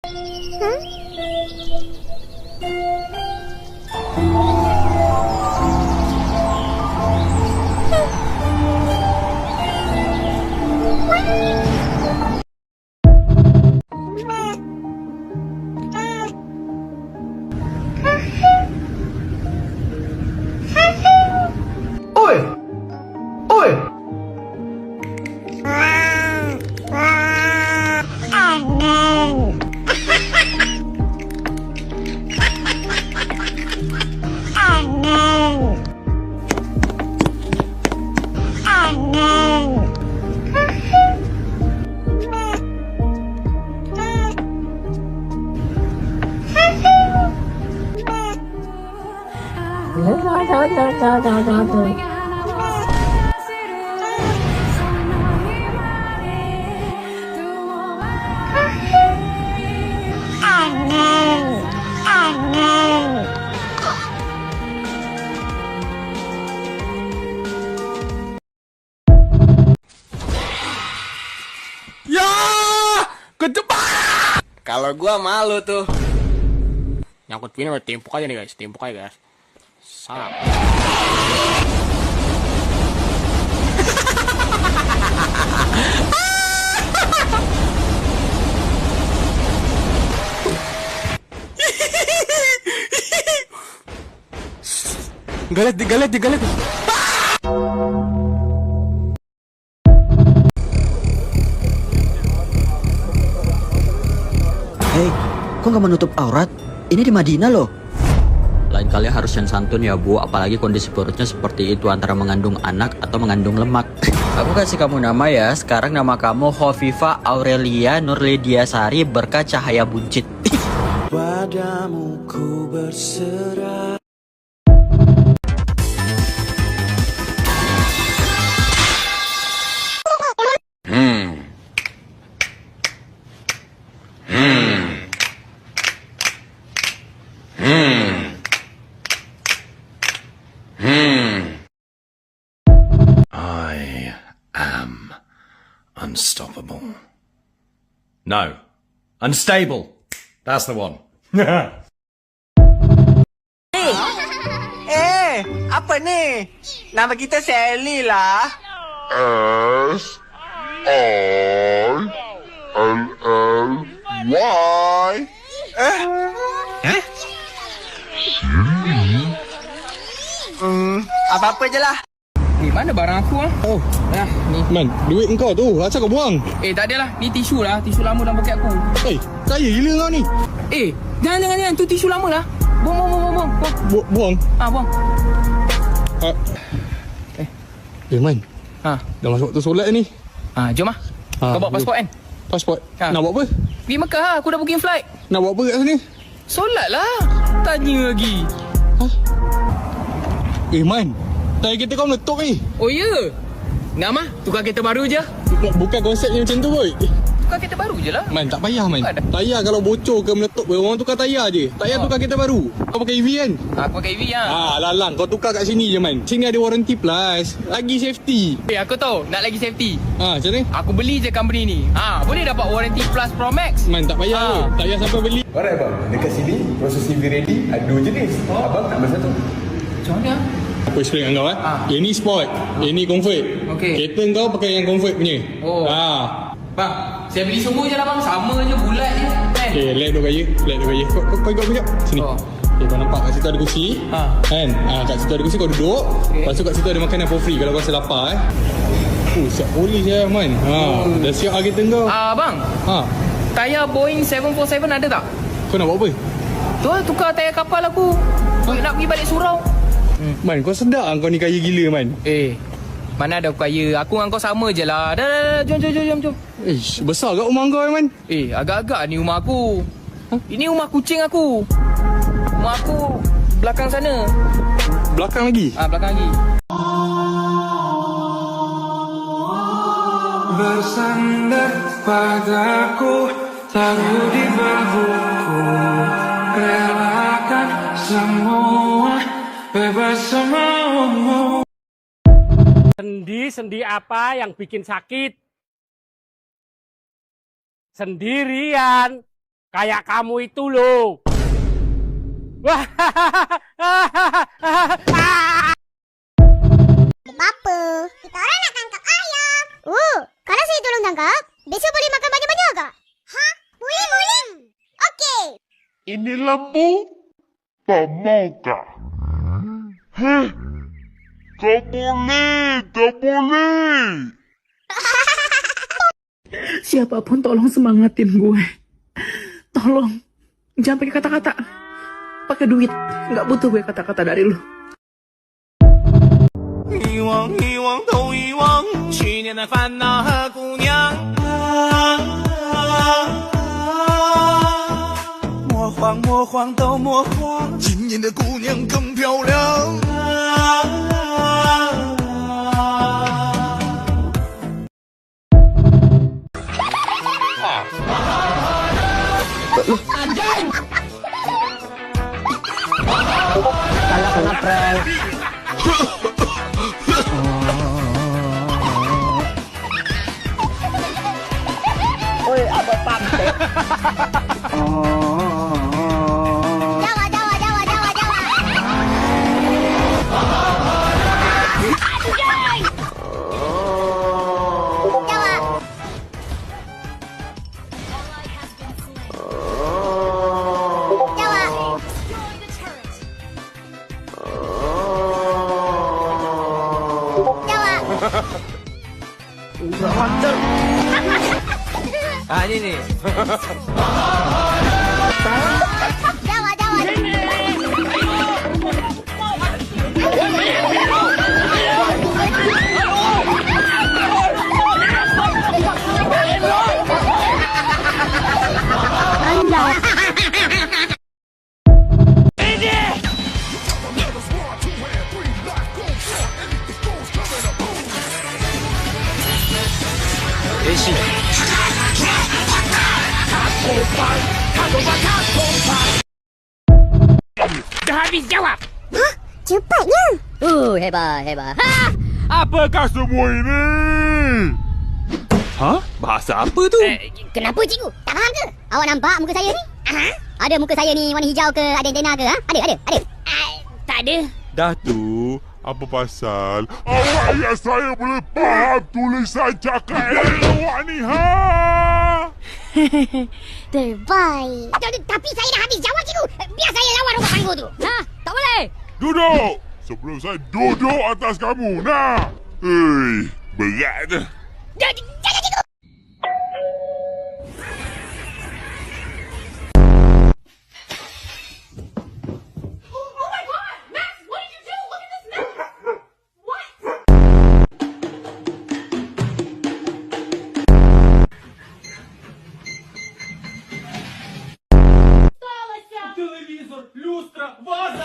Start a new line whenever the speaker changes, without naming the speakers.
Oi! Oi!
Ya, kejebak. Kalau gua malu tuh. Nyangkut gini udah timpuk aja nih guys, timpuk aja guys. Salah. Galet.
Hei, kok nggak menutup aurat? Ini di Madinah loh.
Lain kali harus yang santun ya Bu, apalagi kondisi perutnya seperti itu antara mengandung anak atau mengandung lemak. Aku kasih kamu nama ya, sekarang nama kamu Khofifa Aurelia Nurlidiasari Berkah Cahaya Buncit.
Padamu ku berserah.
I am unstoppable. No, unstable. That's the one.
Apa nih? Nama kita Sally lah.
S-I-L-L-Y.
Apa-apa je lah. Ni mana barang aku ah?
Oh,
Dah, ni.
Man, duit engkau tu, asal kau buang?
Tak adalah. Ni tisu lah. Tisu lama dalam poket aku.
Kaya gila kau ni.
Jangan. Tu tisu lama lah. Buang.
Buang?
Buang.
Man,
Ha.
dah masuk waktu solat ni.
Jom lah. Kau bawa pasport kan?
Pasport?
Ha.
Nak buat apa?
Pergi Mekah lah. Aku dah booking flight.
Nak buat apa kat sini?
Solat lah. Tanya lagi.
Man, tayar kereta kau meletup ni.
Oh ya? Nama? Tukar kereta baru je.
Bukan konsepnya macam tu kot.
Tukar kereta baru je lah.
Man, tak payah man.
Ada.
Tayar kalau bocor ke meletup, orang tukar tayar je. Tayar tukar kereta baru. Kau pakai EV kan?
Aku pakai EV lah.
Lalang, kau tukar kat sini je man. Sini ada warranty plus. Lagi safety.
Aku tahu. Nak lagi safety.
Macam ni?
Aku beli je company ni. Boleh dapat warranty plus Pro Max.
Man, tak payah kot. Tayar sampai beli.
Alright bang, dekat sini proses CV ready ada dua jenis. Abang nak mana satu?
Macam mana?
Aku explain dengan kau Yang ni sport, yang ni comfort.
Okey.
Kereta kau pakai yang comfort punya.
Bang, saya beli semua je lah bang. Sama je, bulat je. Kan?
Okay, let dua gaya. Kau ikut aku sekejap. Sini. Okay, kau nampak kat situ ada kursi. Kan? Kat situ ada kursi kau duduk. Lepas tu kat situ ada makanan for free kalau kau rasa lapar siap polis je man. Dah siap lah kereta kau.
Bang, tayar Boeing 747 ada tak?
Kau nak buat apa?
Tu lah, tukar tayar kapal aku. Nak pergi balik surau.
Man, kau sedap lah kau ni kaya gila man.
Mana ada aku kaya. Aku dengan kau sama je lah. Dah. Jom.
Besar kat rumah kau man.
Agak-agak ni rumah aku. Ini rumah kucing aku. Rumah aku belakang sana.
Belakang lagi?
Belakang lagi.
Bersandar padaku, taruh di bahuku, relakan semua, bebas semua.
Sendi apa yang bikin sakit? Sendirian. Kayak kamu itu loh. Wah.
Apa? Kita orang nak tangkap ayam. Kalau saya tolong tangkap, besok boleh makan banyak-banyak tak? Hah? Boleh. Okey.
Ini lembu, tak maukah? Heh, tak boleh.
Siapapun tolong semangatin gue. Tolong. Jangan pakai kata-kata. Pakai duit. Nggak butuh gue kata-kata dari lu.
遗忘，遗忘，都遗忘，去年的烦恼和姑娘。魔幻，魔幻，都魔幻，今年的姑娘更漂亮。
Kalau kena prank. Oi, apa pantai?
Jawa.
Ah, ini nih.
Jawa.
Dah habis jawab.
Hah? Cepatnya.
Hebat.
Apakah semua ini? Hah? Bahasa apa tu?
Kenapa cikgu? Tak faham ke? Awak nampak muka saya ni? Ada muka saya ni warna hijau ke? Ada antena ke? Ada. Tak ada.
Datuk, apa pasal? Awak ayat saya boleh faham tulisan cakap awak ni, ha?
Terbaik. Tapi saya dah habis jawab cikgu. Biar saya lawan orang tangguh tu.
Nah, tak boleh.
Duduk! Sebelum saya duduk atas kamu, nah! Berat dah.
Jangan cikgu.
Телевизор, люстра, ваза.